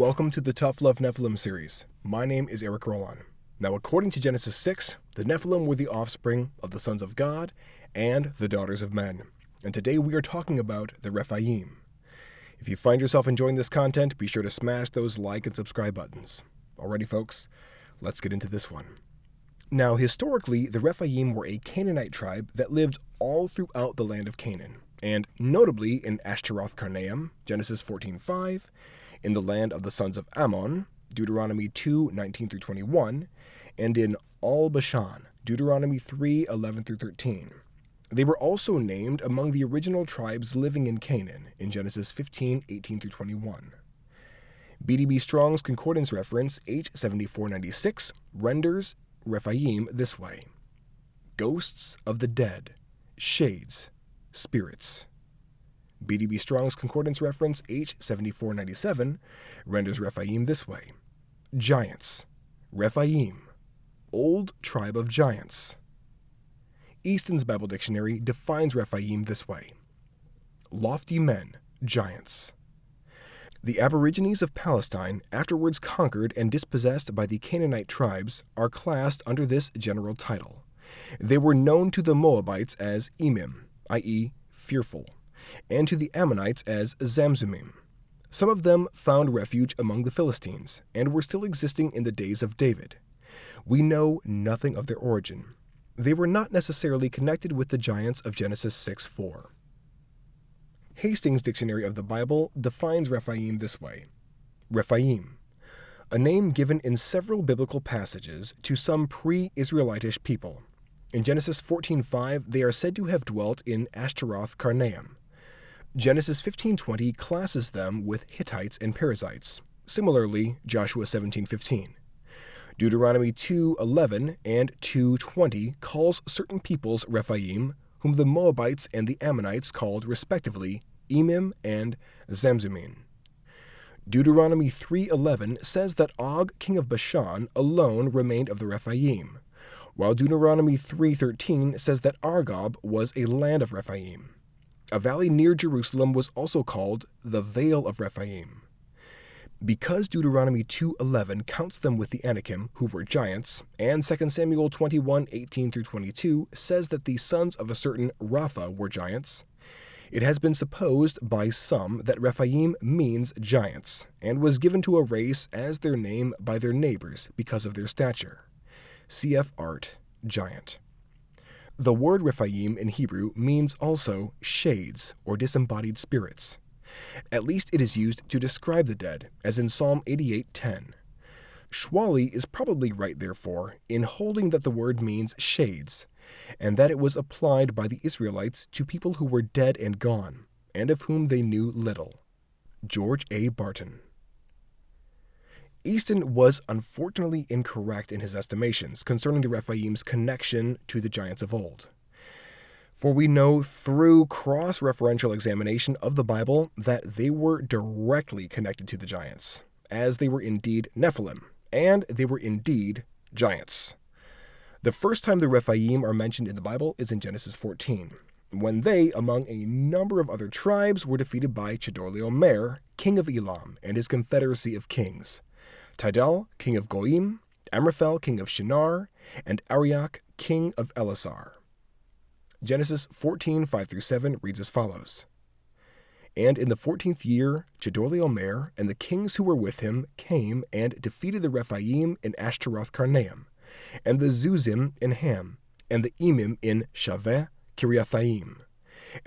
Welcome to the Tough Love Nephilim series. My name is Eric Rolon. Now, according to Genesis 6, the Nephilim were the offspring of the sons of God and the daughters of men. And today we are talking about the Rephaim. If you find yourself enjoying this content, be sure to smash those like and subscribe buttons. Alrighty, folks, let's get into this one. Now, historically, the Rephaim were a Canaanite tribe that lived all throughout the land of Canaan, and notably in Ashtaroth-Karnaim, Genesis 14:5, in the land of the sons of Ammon, Deuteronomy 2:19-21, and in all Bashan, Deuteronomy 3:11-13. They were also named among the original tribes living in Canaan in Genesis 15:18-21. BDB Strong's Concordance reference H7496 renders Rephaim this way: ghosts of the dead, shades, spirits. BDB Strong's Concordance reference H7497 renders Rephaim this way: giants, Rephaim, old tribe of giants. Easton's Bible Dictionary defines Rephaim this way: lofty men, giants. The Aborigines of Palestine, afterwards conquered and dispossessed by the Canaanite tribes, are classed under this general title. They were known to the Moabites as Emim, i.e., fearful, and to the Ammonites as Zamzummim. Some of them found refuge among the Philistines, and were still existing in the days of David. We know nothing of their origin. They were not necessarily connected with the giants of Genesis 6:4. Hastings' Dictionary of the Bible defines Rephaim this way: Rephaim, a name given in several biblical passages to some pre-Israelitish people. In Genesis 14:5, they are said to have dwelt in Ashtaroth-Karnaim. Genesis 15:20 classes them with Hittites and Perizzites. Similarly, Joshua 17:15. Deuteronomy 2:11 and 2:20 calls certain peoples Rephaim, whom the Moabites and the Ammonites called respectively Emim and Zamzummim. Deuteronomy 3:11 says that Og, king of Bashan, alone remained of the Rephaim, while Deuteronomy 3:13 says that Argob was a land of Rephaim. A valley near Jerusalem was also called the Vale of Rephaim. Because Deuteronomy 2:11 counts them with the Anakim, who were giants, and 2 Samuel 21:18-22 says that the sons of a certain Rapha were giants, it has been supposed by some that Rephaim means giants, and was given to a race as their name by their neighbors because of their stature. Cf. Art, giant. The word Rephaim in Hebrew means also shades or disembodied spirits. At least it is used to describe the dead, as in Psalm 88:10. Schwally is probably right, therefore, in holding that the word means shades, and that it was applied by the Israelites to people who were dead and gone, and of whom they knew little. George A. Barton. Easton was unfortunately incorrect in his estimations concerning the Rephaim's connection to the giants of old. For we know through cross-referential examination of the Bible that they were directly connected to the giants, as they were indeed Nephilim, and they were indeed giants. The first time the Rephaim are mentioned in the Bible is in Genesis 14, when they, among a number of other tribes, were defeated by Chedorlaomer, king of Elam, and his confederacy of kings, Tidal, king of Goim, Amraphel, king of Shinar, and Arioch, king of Elasar. Genesis 14:5-7 reads as follows: And in the 14th year, Chedorlaomer and the kings who were with him came and defeated the Rephaim in Ashtaroth-Karnaim, and the Zuzim in Ham, and the Emim in Shaveh Kiriathaim,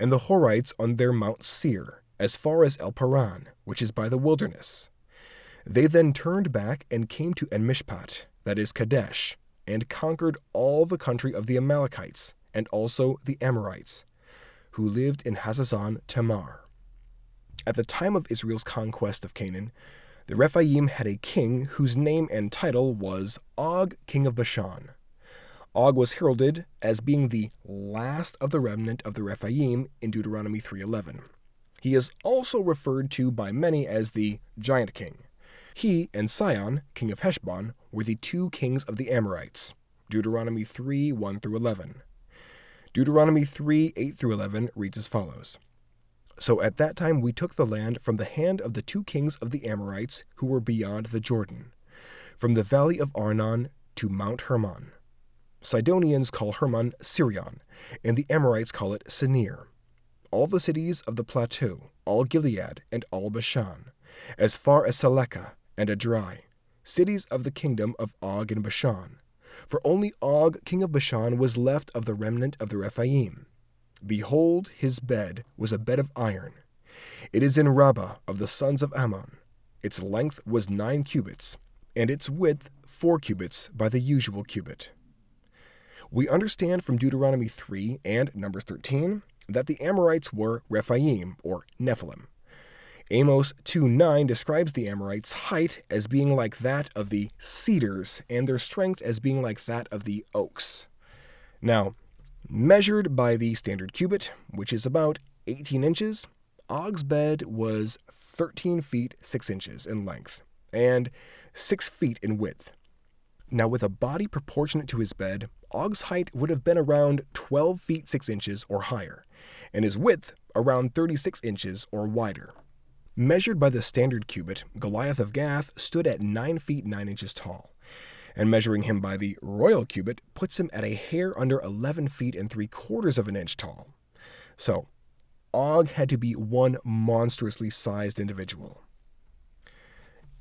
and the Horites on their Mount Seir, as far as El Paran, which is by the wilderness. They then turned back and came to En-Mishpat, that is Kadesh, and conquered all the country of the Amalekites, and also the Amorites, who lived in Hazazon Tamar. At the time of Israel's conquest of Canaan, the Rephaim had a king whose name and title was Og, king of Bashan. Og was heralded as being the last of the remnant of the Rephaim in Deuteronomy 3:11. He is also referred to by many as the Giant King. He and Sihon, king of Heshbon, were the two kings of the Amorites. Deuteronomy 3:1-11. Deuteronomy 3:8-11 reads as follows: So at that time we took the land from the hand of the 2 kings of the Amorites who were beyond the Jordan, from the valley of Arnon to Mount Hermon. Sidonians call Hermon Sirion, and the Amorites call it Senir. All the cities of the plateau, all Gilead, and all Bashan, as far as Salekah and Adrai, cities of the kingdom of Og and Bashan. For only Og, king of Bashan, was left of the remnant of the Rephaim. Behold, his bed was a bed of iron. It is in Rabbah of the sons of Ammon. Its length was 9 cubits, and its width 4 cubits by the usual cubit. We understand from Deuteronomy 3 and Numbers 13 that the Amorites were Rephaim, or Nephilim. Amos 2:9 describes the Amorites' height as being like that of the cedars, and their strength as being like that of the oaks. Now, measured by the standard cubit, which is about 18 inches, Og's bed was 13 feet 6 inches in length, and 6 feet in width. Now, with a body proportionate to his bed, Og's height would have been around 12 feet 6 inches or higher, and his width around 36 inches or wider. Measured by the standard cubit, Goliath of Gath stood at 9 feet 9 inches tall, and measuring him by the royal cubit puts him at a hair under 11 feet and 3/4 of an inch tall. So, Og had to be one monstrously sized individual.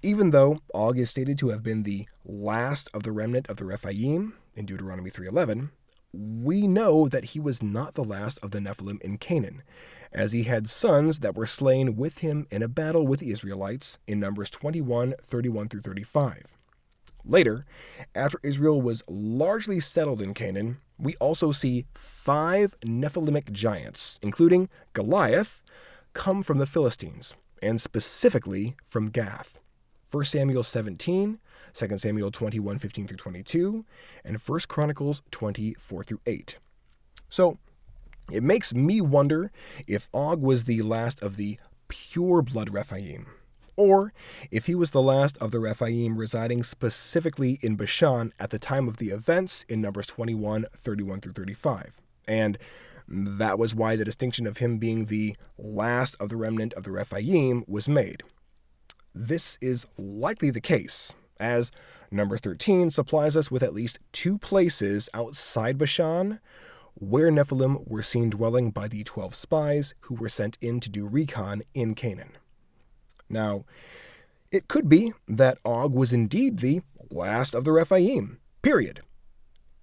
Even though Og is stated to have been the last of the remnant of the Rephaim in Deuteronomy 3:11, we know that he was not the last of the Nephilim in Canaan, as he had sons that were slain with him in a battle with the Israelites in Numbers 21:31-35. Later, after Israel was largely settled in Canaan, we also see 5 Nephilimic giants, including Goliath, come from the Philistines, and specifically from Gath. 1 Samuel 17, 2 Samuel 21:15-22, and 1 Chronicles 20:4-8. So, it makes me wonder if Og was the last of the pure-blood Rephaim, or if he was the last of the Rephaim residing specifically in Bashan at the time of the events in Numbers 21:31-35. And that was why the distinction of him being the last of the remnant of the Rephaim was made. This is likely the case, as Numbers 13 supplies us with at least 2 places outside Bashan where Nephilim were seen dwelling by the 12 spies who were sent in to do recon in Canaan. Now, it could be that Og was indeed the last of the Rephaim, period.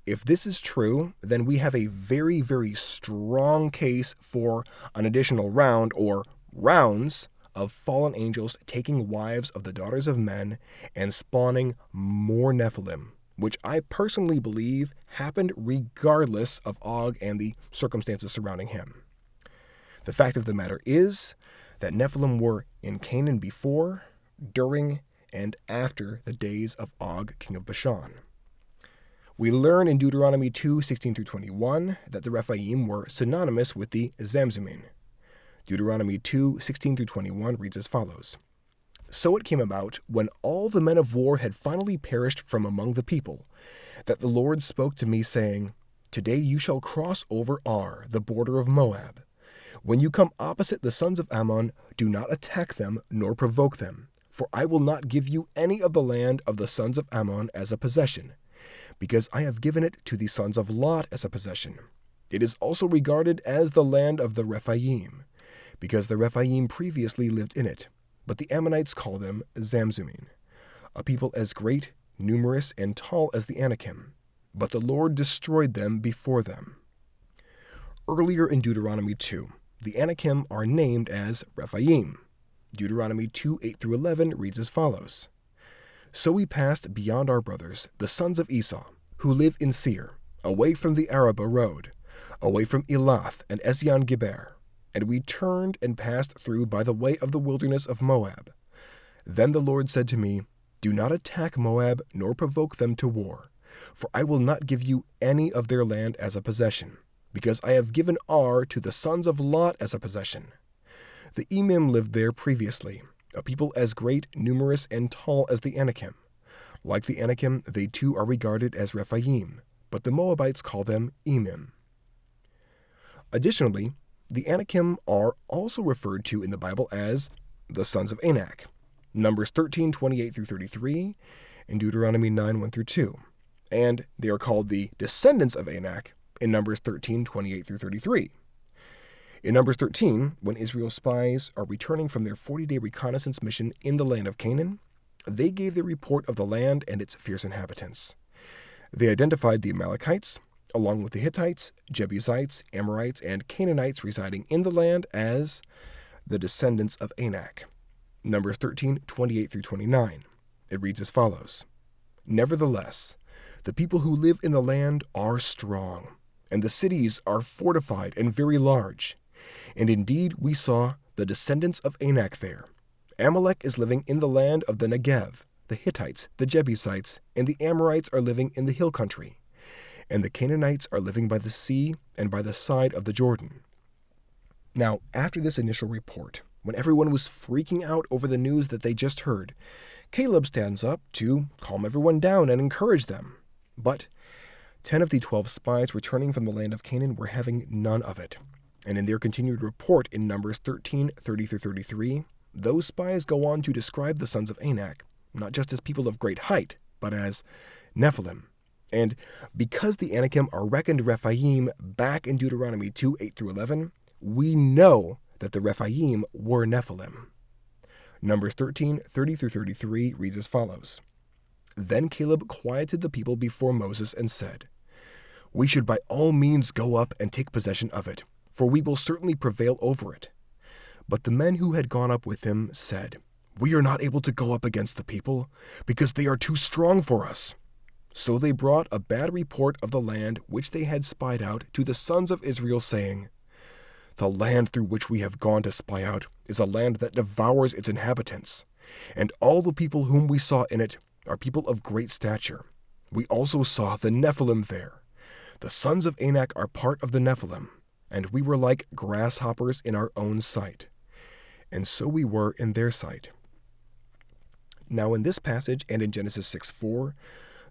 If this is true, then we have a very, very strong case for an additional round, or rounds, of fallen angels taking wives of the daughters of men and spawning more Nephilim, which I personally believe happened regardless of Og and the circumstances surrounding him. The fact of the matter is that Nephilim were in Canaan before, during, and after the days of Og, king of Bashan. We learn in Deuteronomy 2:16-21 that the Rephaim were synonymous with the Zamzummim. Deuteronomy 2:16-21 reads as follows: So it came about, when all the men of war had finally perished from among the people, that the Lord spoke to me, saying, Today you shall cross over Ar, the border of Moab. When you come opposite the sons of Ammon, do not attack them, nor provoke them, for I will not give you any of the land of the sons of Ammon as a possession, because I have given it to the sons of Lot as a possession. It is also regarded as the land of the Rephaim, because the Rephaim previously lived in it, but the Ammonites call them Zamzummim, a people as great, numerous, and tall as the Anakim, but the Lord destroyed them before them. Earlier in Deuteronomy 2, the Anakim are named as Rephaim. Deuteronomy 2:8-11 reads as follows: So we passed beyond our brothers, the sons of Esau, who live in Seir, away from the Arabah road, away from Elath and Ezion-Geber, and we turned and passed through by the way of the wilderness of Moab. Then the Lord said to me, Do not attack Moab, nor provoke them to war, for I will not give you any of their land as a possession, because I have given Ar to the sons of Lot as a possession. The Emim lived there previously, a people as great, numerous, and tall as the Anakim. Like the Anakim, they too are regarded as Rephaim, but the Moabites call them Emim. Additionally, the Anakim are also referred to in the Bible as the sons of Anak, Numbers 13:28 through 33, and Deuteronomy 9:1 through 2. And they are called the descendants of Anak in Numbers 13:28 through 33. In Numbers 13, when Israel's spies are returning from their 40-day reconnaissance mission in the land of Canaan, they gave their report of the land and its fierce inhabitants. They identified the Amalekites, along with the Hittites, Jebusites, Amorites, and Canaanites residing in the land as the descendants of Anak. Numbers 13:28 through 29. It reads as follows: Nevertheless, the people who live in the land are strong, and the cities are fortified and very large. And indeed we saw the descendants of Anak there. Amalek is living in the land of the Negev. The Hittites, the Jebusites, and the Amorites are living in the hill country. And the Canaanites are living by the sea and by the side of the Jordan. Now, after this initial report, when everyone was freaking out over the news that they just heard, Caleb stands up to calm everyone down and encourage them. But 10 of the 12 spies returning from the land of Canaan were having none of it. And in their continued report in Numbers 13:30 through 33, those spies go on to describe the sons of Anak, not just as people of great height, but as Nephilim. And because the Anakim are reckoned Rephaim back in Deuteronomy 2:8 through 11, we know that the Rephaim were Nephilim. Numbers 13:30 through 33 reads as follows: Then Caleb quieted the people before Moses and said, We should by all means go up and take possession of it, for we will certainly prevail over it. But the men who had gone up with him said, We are not able to go up against the people, because they are too strong for us. So they brought a bad report of the land which they had spied out to the sons of Israel, saying, The land through which we have gone to spy out is a land that devours its inhabitants, and all the people whom we saw in it are people of great stature. We also saw the Nephilim there. The sons of Anak are part of the Nephilim, and we were like grasshoppers in our own sight. And so we were in their sight. Now in this passage and in Genesis 6:4,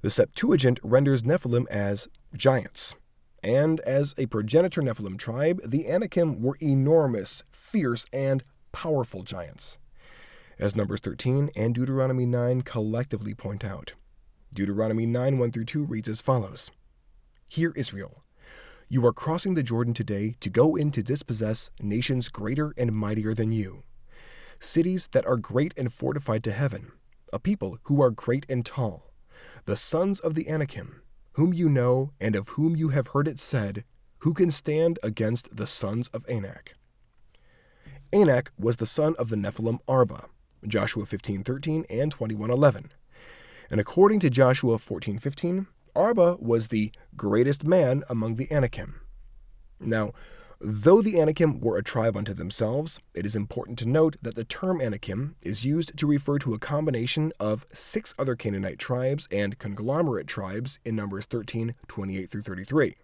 the Septuagint renders Nephilim as giants. And as a progenitor Nephilim tribe, the Anakim were enormous, fierce, and powerful giants, as Numbers 13 and Deuteronomy 9 collectively point out. Deuteronomy 9:1 through 2 reads as follows: Hear, Israel, you are crossing the Jordan today to go in to dispossess nations greater and mightier than you, cities that are great and fortified to heaven, a people who are great and tall, the sons of the Anakim, whom you know and of whom you have heard it said, Who can stand against the sons of Anak? Anak was the son of the Nephilim Arba, Joshua 15:13 and 21:11. And according to Joshua 14:15, Arba was the greatest man among the Anakim. Now, though the Anakim were a tribe unto themselves, it is important to note that the term Anakim is used to refer to a combination of 6 other Canaanite tribes and conglomerate tribes in Numbers 13:28 through 33.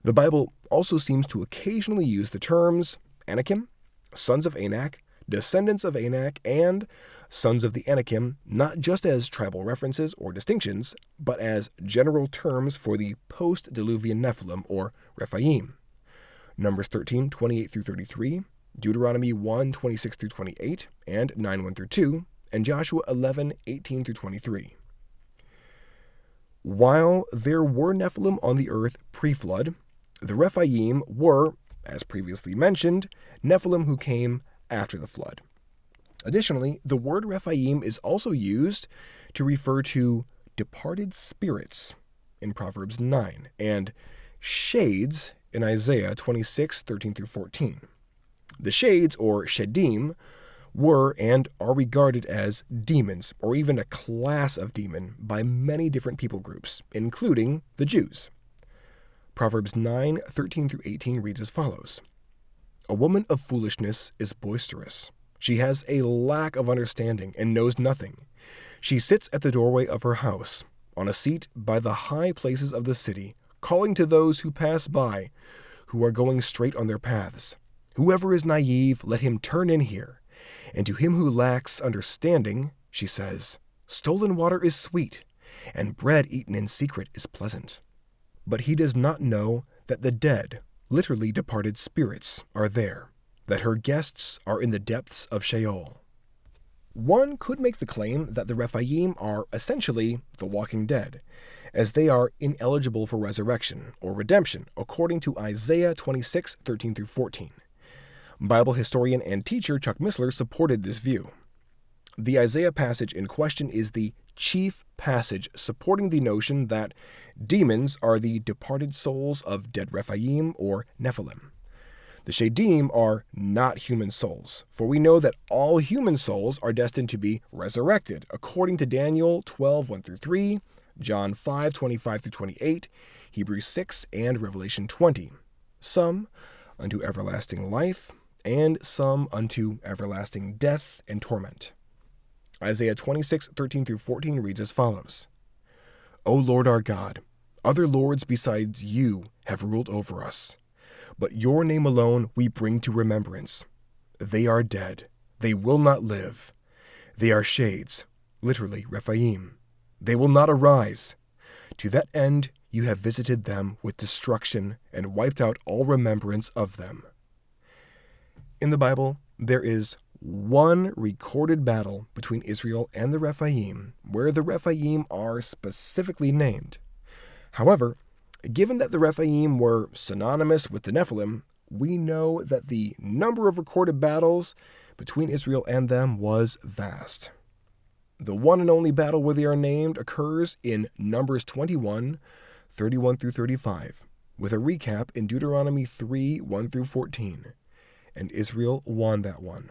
The Bible also seems to occasionally use the terms Anakim, sons of Anak, descendants of Anak, and sons of the Anakim, not just as tribal references or distinctions, but as general terms for the post-Diluvian Nephilim, or Rephaim. Numbers 13:28 through 33, Deuteronomy 1:26 through 28, and 9:1 through 2, and Joshua 11:18 through 23. While there were Nephilim on the earth pre-flood, the Rephaim were, as previously mentioned, Nephilim who came after the flood. Additionally, the word Rephaim is also used to refer to departed spirits in Proverbs 9, and shades in Isaiah 26:13 through 14. The shades, or shedim, were and are regarded as demons, or even a class of demon, by many different people groups, including the Jews. Proverbs 9:13 through 18 reads as follows: A woman of foolishness is boisterous. She has a lack of understanding and knows nothing. She sits at the doorway of her house, on a seat by the high places of the city, calling to those who pass by, who are going straight on their paths. Whoever is naive, let him turn in here. And to him who lacks understanding, she says, Stolen water is sweet, and bread eaten in secret is pleasant. But he does not know that the dead literally departed spirits, are there, that her guests are in the depths of Sheol. One could make the claim that the Rephaim are essentially the walking dead, as they are ineligible for resurrection or redemption, according to Isaiah 26:13-14. Bible historian and teacher Chuck Missler supported this view. The Isaiah passage in question is the chief passage supporting the notion that demons are the departed souls of dead Rephaim or Nephilim. The Shadim are not human souls, for we know that all human souls are destined to be resurrected, according to Daniel 12:1-3, John 5:25-28, Hebrews 6, and Revelation 20. Some unto everlasting life, and some unto everlasting death and torment. Isaiah 26:13-14 reads as follows: O Lord our God, other lords besides you have ruled over us, but your name alone we bring to remembrance. They are dead, they will not live. They are shades, literally Rephaim. They will not arise. To that end you have visited them with destruction and wiped out all remembrance of them. In the Bible, there is one recorded battle between Israel and the Rephaim, where the Rephaim are specifically named. However, given that the Rephaim were synonymous with the Nephilim, we know that the number of recorded battles between Israel and them was vast. The one and only battle where they are named occurs in Numbers 21:31-35, with a recap in Deuteronomy 3:1-14, and Israel won that one.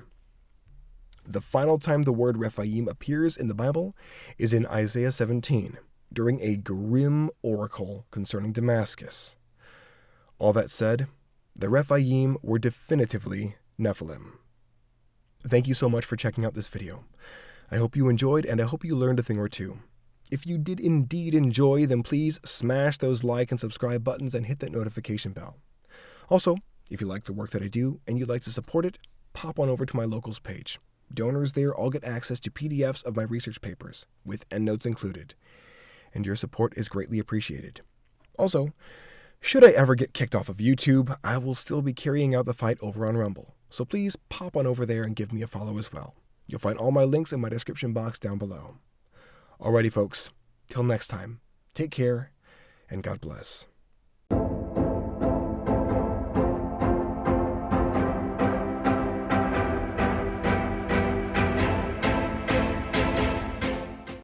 The final time the word Rephaim appears in the Bible is in Isaiah 17, during a grim oracle concerning Damascus. All that said, the Rephaim were definitively Nephilim. Thank you so much for checking out this video. I hope you enjoyed, and I hope you learned a thing or two. If you did indeed enjoy, then please smash those like and subscribe buttons and hit that notification bell. Also, if you like the work that I do and you'd like to support it, pop on over to my locals page. Donors there all get access to PDFs of my research papers, with endnotes included, and your support is greatly appreciated. Also, should I ever get kicked off of YouTube, I will still be carrying out the fight over on Rumble, so please pop on over there and give me a follow as well. You'll find all my links in my description box down below. Alrighty folks, till next time, take care, and God bless.